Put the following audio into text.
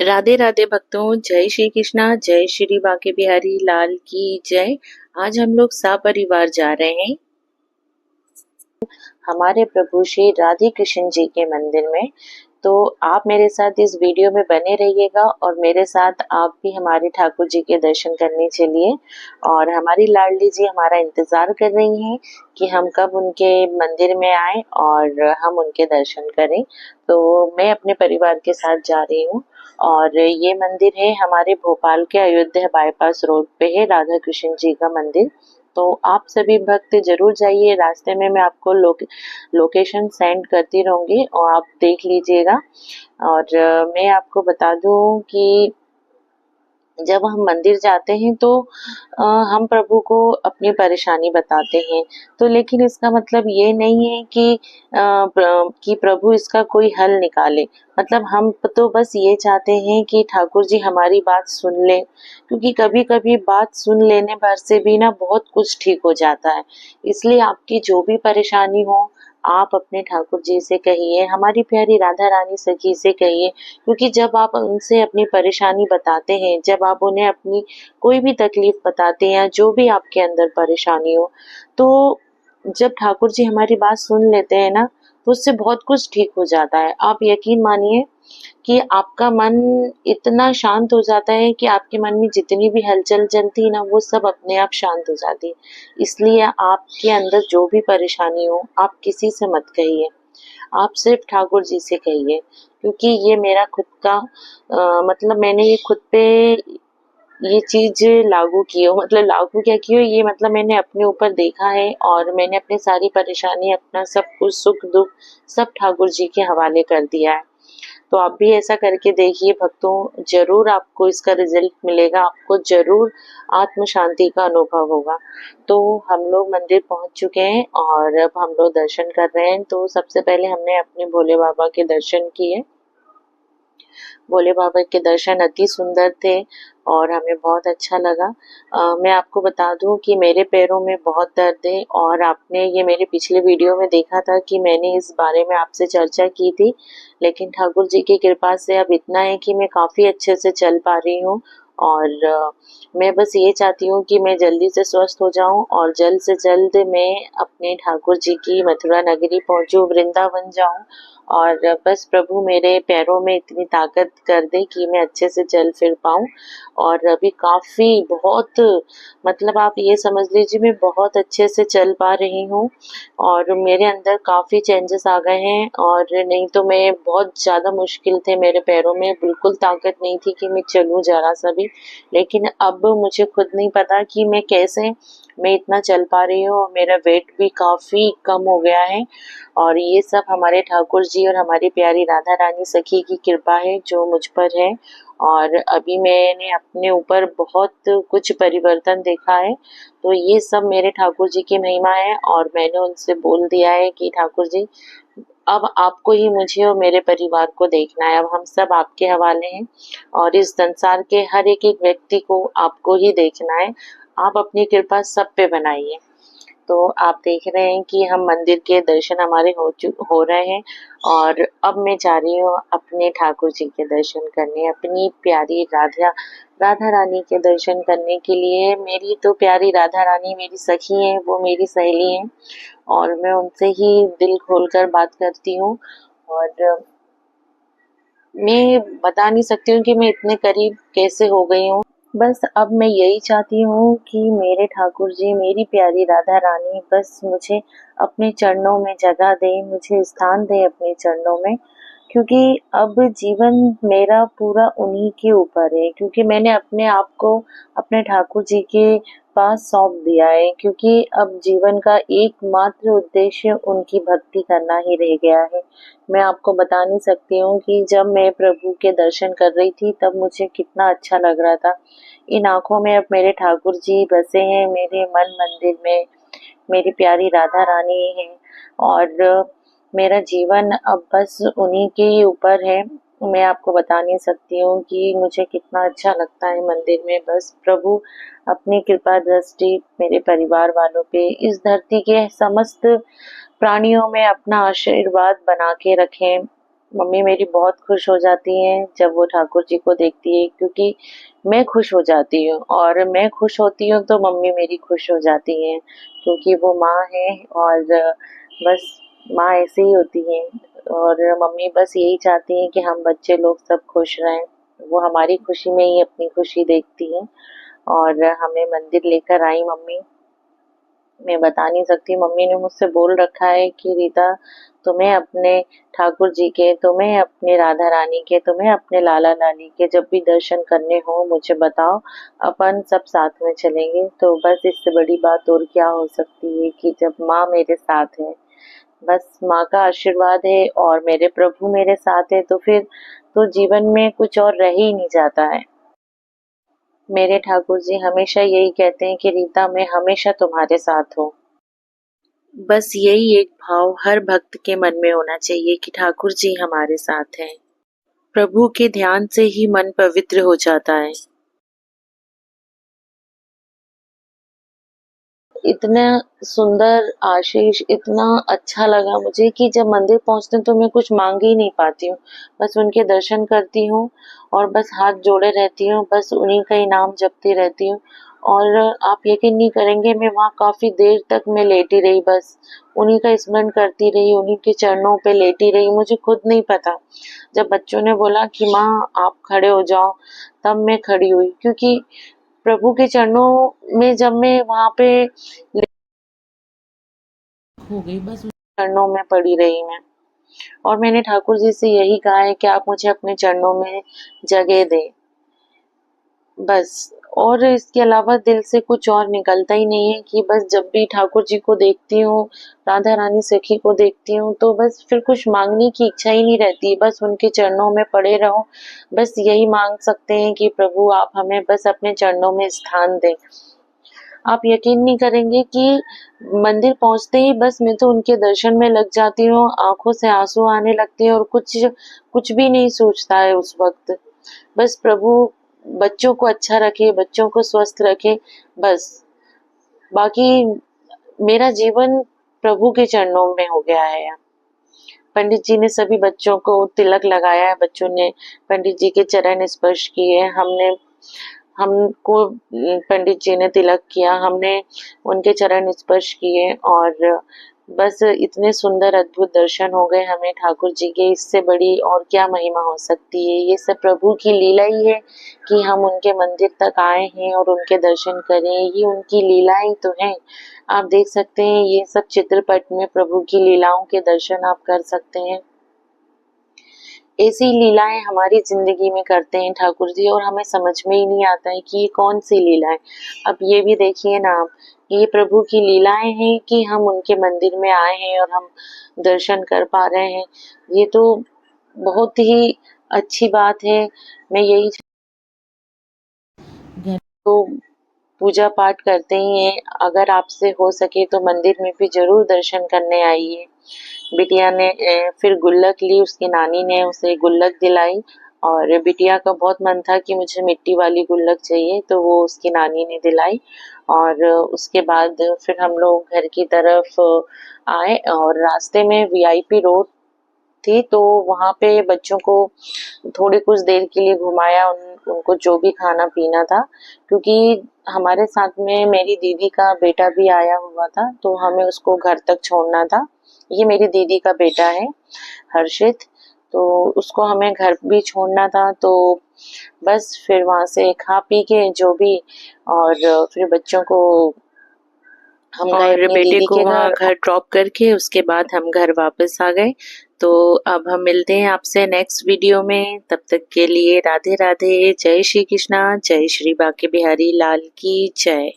राधे राधे भक्तों, जय श्री कृष्णा, जय श्री बांके बिहारी लाल की जय। आज हम लोग सपरिवार जा रहे हैं हमारे प्रभु श्री राधे कृष्ण जी के मंदिर में। तो आप मेरे साथ इस वीडियो में बने रहिएगा और मेरे साथ आप भी हमारे ठाकुर जी के दर्शन करने चलिए। और हमारी लाडली जी हमारा इंतजार कर रही हैं कि हम कब उनके मंदिर में आए और हम उनके दर्शन करें। तो मैं अपने परिवार के साथ जा रही हूँ और ये मंदिर है हमारे भोपाल के अयोध्या बाईपास रोड पे है, राधा कृष्ण जी का मंदिर। तो आप सभी भक्त जरूर जाइए। रास्ते में मैं आपको लोकेशन सेंड करती रहूंगी और आप देख लीजिएगा। और मैं आपको बता दूं कि जब हम मंदिर जाते हैं तो हम प्रभु को अपनी परेशानी बताते हैं। तो लेकिन इसका मतलब ये नहीं है कि प्रभु इसका कोई हल निकाले। मतलब हम तो बस ये चाहते हैं कि ठाकुर जी हमारी बात सुन ले, क्योंकि कभी कभी बात सुन लेने भर से भी ना बहुत कुछ ठीक हो जाता है। इसलिए आपकी जो भी परेशानी हो आप अपने ठाकुर जी से कहिए, हमारी प्यारी राधा रानी सखी से कहिए। क्योंकि जब आप उनसे अपनी परेशानी बताते हैं, जब आप उन्हें अपनी कोई भी तकलीफ बताते हैं या जो भी आपके अंदर परेशानी हो, तो जब ठाकुर जी हमारी बात सुन लेते हैं ना, तो उससे बहुत कुछ ठीक हो जाता है। आप यकीन मानिए कि आपका मन इतना शांत हो जाता है कि आपके मन में जितनी भी हलचल चलती है ना, वो सब अपने आप शांत हो जाती है। इसलिए आपके अंदर जो भी परेशानी हो आप किसी से मत कहिए, आप सिर्फ ठाकुर जी से कहिए। क्योंकि ये मेरा खुद का मतलब मैंने ये खुद पे ये चीज लागू की हो, मतलब लागू क्या की हो, ये मतलब मैंने अपने ऊपर देखा है और मैंने अपनी सारी परेशानी, अपना सब कुछ सुख दुख सब ठाकुर जी के हवाले कर दिया है। तो आप भी ऐसा करके देखिए भक्तों, जरूर आपको इसका रिजल्ट मिलेगा, आपको जरूर आत्म शांति का अनुभव होगा। तो हम लोग मंदिर पहुंच चुके हैं और अब हम लोग दर्शन कर रहे हैं। तो सबसे पहले हमने अपने भोले बाबा के दर्शन किए। भोले बाबा के दर्शन अति सुंदर थे और हमें बहुत अच्छा लगा। मैं आपको बता दूं कि मेरे पैरों में बहुत दर्द है और आपने ये मेरे पिछले वीडियो में देखा था कि मैंने इस बारे में आपसे चर्चा की थी। लेकिन ठाकुर जी की कृपा से अब इतना है कि मैं काफ़ी अच्छे से चल पा रही हूँ। और मैं बस ये चाहती हूँ कि मैं जल्दी से स्वस्थ हो जाऊं और जल्द से जल्द मैं अपने ठाकुर जी की मथुरा नगरी पहुंचूं, वृंदावन जाऊं। और बस प्रभु मेरे पैरों में इतनी ताकत कर दे कि मैं अच्छे से चल फिर पाऊं। और अभी काफी बहुत मतलब आप ये समझ लीजिए मैं बहुत अच्छे से चल पा रही हूँ और मेरे अंदर काफी चेंजेस आ गए हैं। और नहीं तो मैं बहुत ज्यादा मुश्किल थे, मेरे पैरों में बिल्कुल ताकत नहीं थी कि मैं चलूं जरा सा भी। लेकिन अब मुझे खुद नहीं पता कि मैं इतना चल पा रही हूँ और मेरा वेट भी काफी कम हो गया है। और ये सब हमारे ठाकुर जी और हमारी प्यारी राधा रानी सखी की कृपा है जो मुझ पर है। और अभी मैंने अपने ऊपर बहुत कुछ परिवर्तन देखा है। तो ये सब मेरे ठाकुर जी की महिमा है और मैंने उनसे बोल दिया है कि ठाकुर जी अब आपको ही मुझे और मेरे परिवार को देखना है, अब हम सब आपके हवाले हैं और इस संसार के हर एक एक व्यक्ति को आपको ही देखना है। आप अपनी कृपा सब पे बनाइए। तो आप देख रहे हैं कि हम मंदिर के दर्शन हमारे हो रहे हैं और अब मैं जा रही हूँ अपने ठाकुर जी के दर्शन करने, अपनी प्यारी राधा रानी के दर्शन करने के लिए। मेरी तो प्यारी राधा रानी मेरी सखी हैं, वो मेरी सहेली हैं और मैं उनसे ही दिल खोलकर बात करती हूँ। और मैं बता नहीं सकती हूँ कि मैं इतने करीब कैसे हो गई हूँ। बस अब मैं यही चाहती हूँ कि मेरे ठाकुर जी, मेरी प्यारी राधा रानी बस मुझे अपने चरणों में जगह दें, मुझे स्थान दें अपने चरणों में। क्योंकि अब जीवन मेरा पूरा उन्हीं के ऊपर है, क्योंकि मैंने अपने आप को अपने ठाकुर जी के पास सौंप दिया है। क्योंकि अब जीवन का एकमात्र उद्देश्य उनकी भक्ति करना ही रह गया है। मैं आपको बता नहीं सकती हूँ कि जब मैं प्रभु के दर्शन कर रही थी तब मुझे कितना अच्छा लग रहा था। इन आँखों में अब मेरे ठाकुर जी बसे हैं, मेरे मन मंदिर में मेरी प्यारी राधा रानी है। और मेरा जीवन अब बस उन्हीं के ही ऊपर है। मैं आपको बता नहीं सकती हूँ कि मुझे कितना अच्छा लगता है मंदिर में। बस प्रभु अपनी कृपा दृष्टि मेरे परिवार वालों पे, इस धरती के समस्त प्राणियों में अपना आशीर्वाद बना के रखें। मम्मी मेरी बहुत खुश हो जाती हैं जब वो ठाकुर जी को देखती है, क्योंकि मैं खुश हो जाती हूँ और मैं खुश होती हूँ तो मम्मी मेरी खुश हो जाती हैं, क्योंकि वो माँ है। और बस माँ ऐसे ही होती हैं। और मम्मी बस यही चाहती हैं कि हम बच्चे लोग सब खुश रहें। वो हमारी खुशी में ही अपनी खुशी देखती हैं और हमें मंदिर लेकर आई मम्मी। मैं बता नहीं सकती, मम्मी ने मुझसे बोल रखा है कि रीता, तुम्हें अपने ठाकुर जी के, तुम्हें अपने राधा रानी के, तुम्हें अपने लाला लाली के जब भी दर्शन करने हो मुझे बताओ, अपन सब साथ में चलेंगे। तो बस इससे बड़ी बात और क्या हो सकती है कि जब माँ मेरे साथ है, बस माँ का आशीर्वाद है और मेरे प्रभु मेरे साथ है, तो फिर तो जीवन में कुछ और रह ही नहीं जाता है। मेरे ठाकुर जी हमेशा यही कहते हैं कि रीता, मैं हमेशा तुम्हारे साथ हूँ। बस यही एक भाव हर भक्त के मन में होना चाहिए कि ठाकुर जी हमारे साथ हैं। प्रभु के ध्यान से ही मन पवित्र हो जाता है। इतना सुंदर आशीष, इतना अच्छा लगा मुझे कि जब मंदिर पहुंचते तो मैं कुछ मांग ही नहीं पाती हूँ। बस उनके दर्शन करती हूँ और बस हाथ जोड़े रहती हूँ, बस उन्हीं का ही नाम जपती रहती हूँ। और आप यकीन नहीं करेंगे, मैं वहाँ काफी देर तक मैं लेटी रही, बस उन्हीं का स्मरण करती रही, उन्हीं के चरणों पे लेटी रही। मुझे खुद नहीं पता, जब बच्चों ने बोला कि माँ आप खड़े हो जाओ, तब मैं खड़ी हुई, क्योंकि प्रभु के चरणों में जब मैं वहां पे हो गई, बस उन चरणों में पड़ी रही मैं। और मैंने ठाकुर जी से यही कहा है कि आप मुझे अपने चरणों में जगह दें, बस। और इसके अलावा दिल से कुछ और निकलता ही नहीं है कि बस जब भी ठाकुर जी को देखती हूँ, राधा रानी सखी को देखती हूँ, तो बस फिर कुछ मांगने की इच्छा ही नहीं रहती, बस उनके चरणों में पड़े रहो। बस यही मांग सकते हैं कि प्रभु आप हमें बस अपने चरणों में स्थान दें। आप यकीन नहीं करेंगे कि मंदिर पहुंचते ही बस मैं तो उनके दर्शन में लग जाती हूँ, आंखों से आंसू आने लगते हैं और कुछ कुछ भी नहीं सोचता है उस वक्त। बस प्रभु बच्चों को अच्छा रखे, बच्चों को स्वस्थ रखे, बस। बाकी मेरा जीवन प्रभु के चरणों में हो गया है। पंडित जी ने सभी बच्चों को तिलक लगाया है, बच्चों ने पंडित जी के चरण स्पर्श किए, हमको पंडित जी ने तिलक किया, हमने उनके चरण स्पर्श किए और बस इतने सुंदर अद्भुत दर्शन हो गए हमें ठाकुर जी के। इससे बड़ी और क्या महिमा हो सकती है। ये सब प्रभु की लीला ही है कि हम उनके मंदिर तक आए हैं और उनके दर्शन करें, ये उनकी लीलाएं तो हैं। आप देख सकते हैं ये सब चित्रपट में प्रभु की लीलाओं के दर्शन आप कर सकते हैं। ऐसी लीलाएं हमारी जिंदगी में करते हैं ठाकुर जी और हमें समझ में ही नहीं आता है कि ये कौन सी लीला है। अब ये भी देखिए ना आप, ये प्रभु की लीलाएं हैं कि हम उनके मंदिर में आए हैं और हम दर्शन कर पा रहे हैं। ये तो बहुत ही अच्छी बात है। मैं यही घर तो पूजा पाठ करते ही हैं, अगर आपसे हो सके तो मंदिर में भी जरूर दर्शन करने आइए। बिटिया ने फिर गुल्लक ली, उसकी नानी ने उसे गुल्लक दिलाई और बिटिया का बहुत मन था कि मुझे मिट्टी वाली गुल्लक चाहिए, तो वो उसकी नानी ने दिलाई। और उसके बाद फिर हम लोग घर की तरफ आए और रास्ते में वीआईपी रोड थी, तो वहाँ पे बच्चों को थोड़ी कुछ देर के लिए घुमाया, उनको जो भी खाना पीना था, क्योंकि हमारे साथ में मेरी दीदी का बेटा भी आया हुआ था, तो हमें उसको घर तक छोड़ना था। ये मेरी दीदी का बेटा है हर्षित, तो उसको हमें घर भी छोड़ना था। तो बस फिर वहां से खा पी के जो भी, और फिर बच्चों को हम गए और अपनी बेटे दीदी को के वहाँ घर। घर ड्रॉप करके उसके बाद हम घर वापस आ गए। तो अब हम मिलते हैं आपसे नेक्स्ट वीडियो में, तब तक के लिए राधे राधे, जय श्री कृष्णा, जय श्री बांके बिहारी लाल की जय।